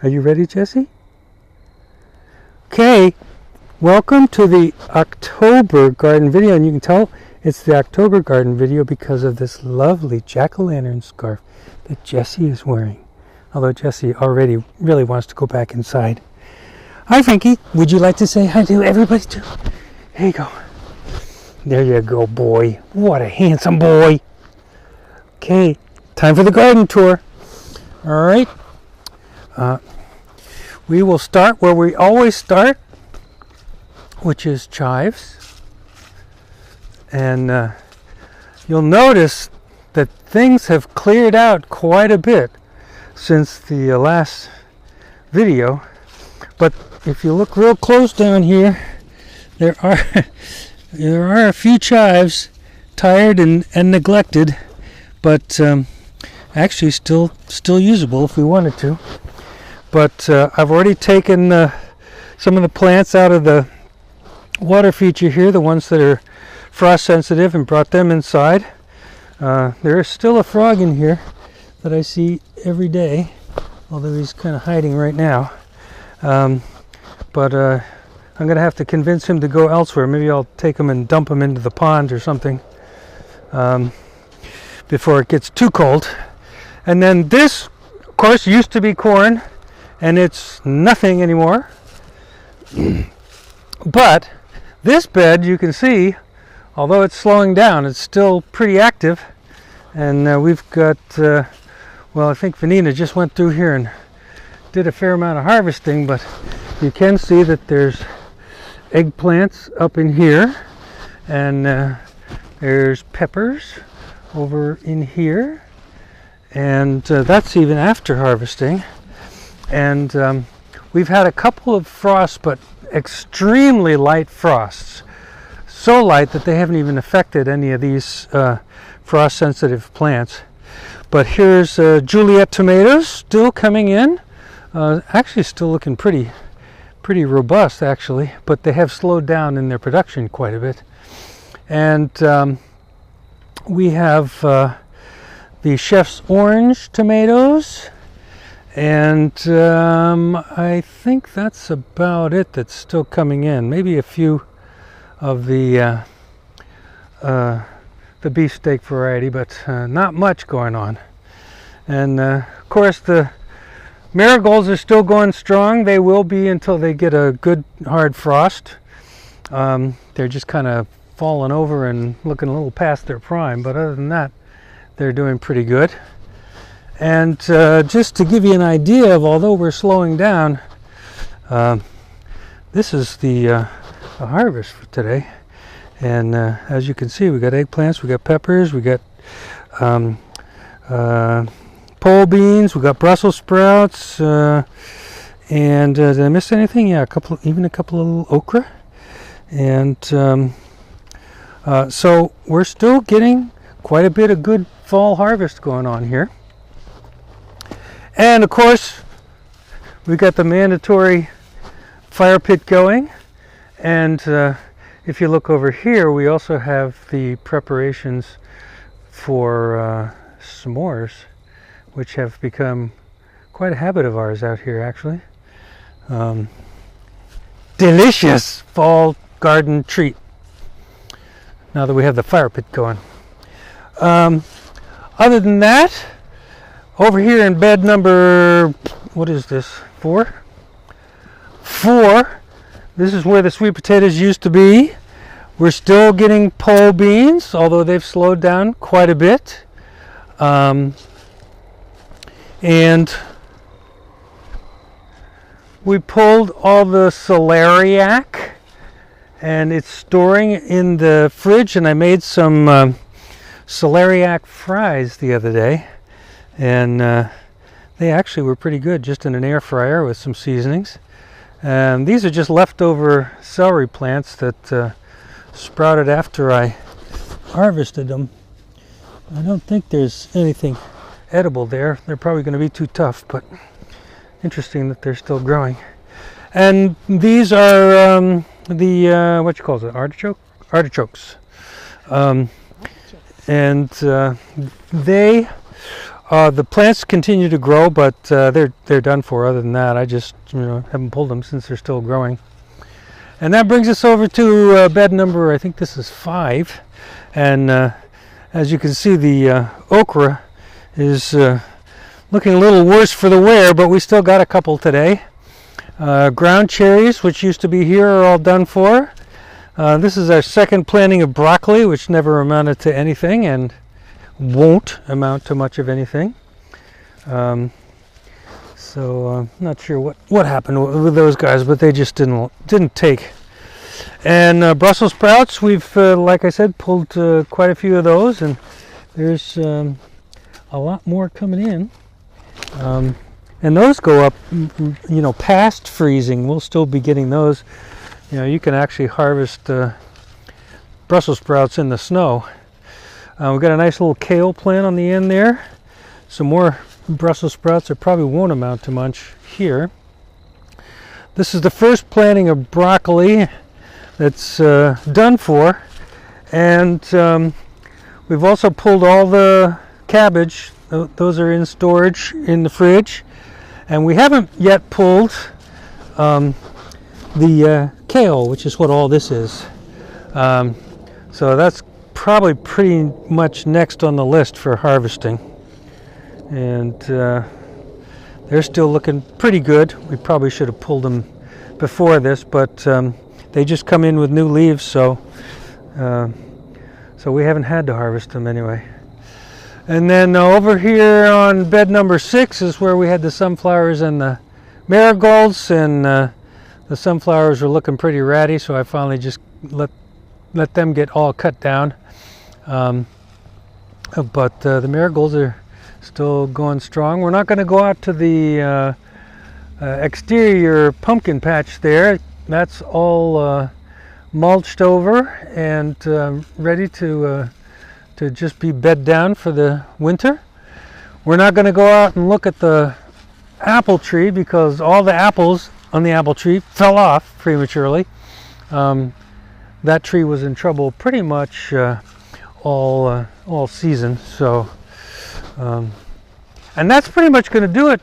Are you ready, Jesse? Okay, welcome to the October garden video, and you can tell it's the October garden video because of this lovely jack-o'-lantern scarf that Jesse is wearing. Although Jesse already really wants to go back inside. Hi, Frankie. Would you like to say hi to everybody too? There you go. There you go, boy. What a handsome boy. Okay, time for the garden tour. All right. We will start where we always start, which is chives. And you'll notice that things have cleared out quite a bit since the last video. But if you look real close down here, there are a few chives, tired and neglected, but actually still usable if we wanted to. But I've already taken some of the plants out of the water feature here, the ones that are frost sensitive, and brought them inside. There is still a frog in here that I see every day, although he's kind of hiding right now. But I'm going to have to convince him to go elsewhere. Maybe I'll take him and dump him into the pond or something before it gets too cold. And then this, of course, used to be corn, and it's nothing anymore. But this bed, you can see, although it's slowing down, it's still pretty active. And we've got, well, I think Vanina just went through here and did a fair amount of harvesting, but you can see that there's eggplants up in here, and there's peppers over in here, and that's even after harvesting. And we've had a couple of frosts, but extremely light frosts, so light that they haven't even affected any of these frost sensitive plants. But here's Juliet tomatoes still coming in, actually still looking pretty robust actually, but they have slowed down in their production quite a bit. And we have the Chef's Orange tomatoes, and I think that's about it that's still coming in. Maybe a few of the beefsteak variety, but not much going on. And of course the marigolds are still going strong. They will be until they get a good hard frost. They're just kind of falling over and looking a little past their prime, but other than that, they're doing pretty good. And just to give you an idea of, although we're slowing down, this is the harvest for today. And as you can see, we got eggplants, we got peppers, we got pole beans, we got Brussels sprouts, and did I miss anything? Yeah, even a couple of little okra. And so we're still getting quite a bit of good fall harvest going on here. And of course, we got the mandatory fire pit going. And if you look over here, we also have the preparations for s'mores, which have become quite a habit of ours out here actually. Delicious fall garden treat now that we have the fire pit going. Other than that, over here in bed number, what is this, 4? This is where the sweet potatoes used to be. We're still getting pole beans, although they've slowed down quite a bit. And we pulled all the celeriac, and it's storing in the fridge, and I made some celeriac fries the other day, and they actually were pretty good just in an air fryer with some seasonings. And these are just leftover celery plants that sprouted after I harvested them. I don't think there's anything edible there. They're probably going to be too tough, but interesting that they're still growing. And these are the what you call it, artichokes, and they The plants continue to grow, but they're done for. Other than that, I just haven't pulled them since they're still growing. And that brings us over to bed number, I think this is 5. And as you can see, the okra is looking a little worse for the wear, but we still got a couple today. Ground cherries, which used to be here, are all done for. This is our second planting of broccoli, which never amounted to anything and won't amount to much of anything. So I'm not sure what happened with those guys, but they just didn't take. And Brussels sprouts, we've like I said, pulled quite a few of those, and there's a lot more coming in. And those go up, past freezing. We'll still be getting those. You can actually harvest Brussels sprouts in the snow. We've got a nice little kale plant on the end there. Some more Brussels sprouts that probably won't amount to much here. This is the first planting of broccoli that's done for, and we've also pulled all the cabbage. Those are in storage in the fridge, and we haven't yet pulled the kale, which is what all this is. So that's probably pretty much next on the list for harvesting. And they're still looking pretty good. We probably should have pulled them before this, but they just come in with new leaves, so we haven't had to harvest them anyway. And then over here on bed number 6 is where we had the sunflowers and the marigolds, and the sunflowers were looking pretty ratty, so I finally just let them get all cut down. But the marigolds are still going strong. We're not going to go out to the exterior pumpkin patch there. That's all mulched over and ready to just be bed down for the winter. We're not going to go out and look at the apple tree because all the apples on the apple tree fell off prematurely. That tree was in trouble pretty much all season. So and that's pretty much going to do it.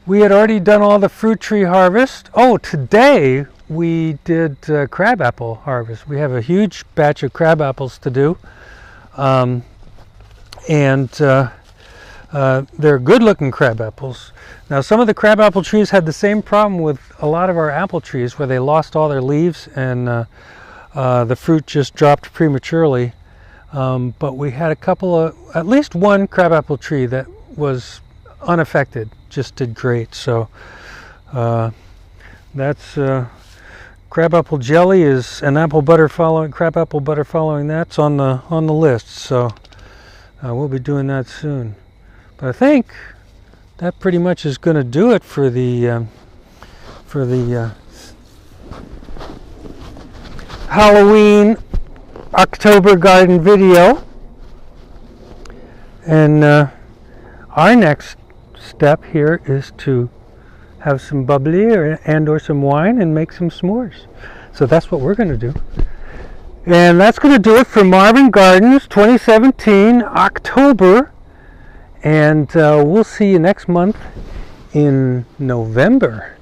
We had already done all the fruit tree harvest. Oh, today we did crab apple harvest. We have a huge batch of crab apples to do, and they're good looking crab apples. Now, some of the crab apple trees had the same problem with a lot of our apple trees, where they lost all their leaves and the fruit just dropped prematurely. But we had at least one crabapple tree that was unaffected, just did great. So that's crabapple jelly is an apple butter following, crabapple butter following that's on the list. So we'll be doing that soon. But I think that pretty much is going to do it for the Halloween October garden video. And our next step here is to have some bubbly or some wine and make some s'mores. So that's what we're going to do. And that's going to do it for Marvin Gardens 2017 October. And we'll see you next month in November.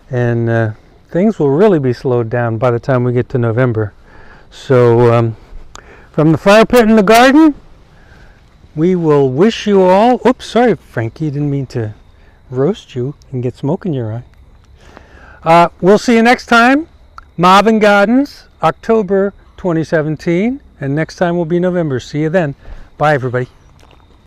And things will really be slowed down by the time we get to November. So from the fire pit in the garden, we will wish you all... Oops, sorry, Frankie, didn't mean to roast you and get smoke in your eye. We'll see you next time. Marvin Gardens, October 2017. And next time will be November. See you then. Bye, everybody.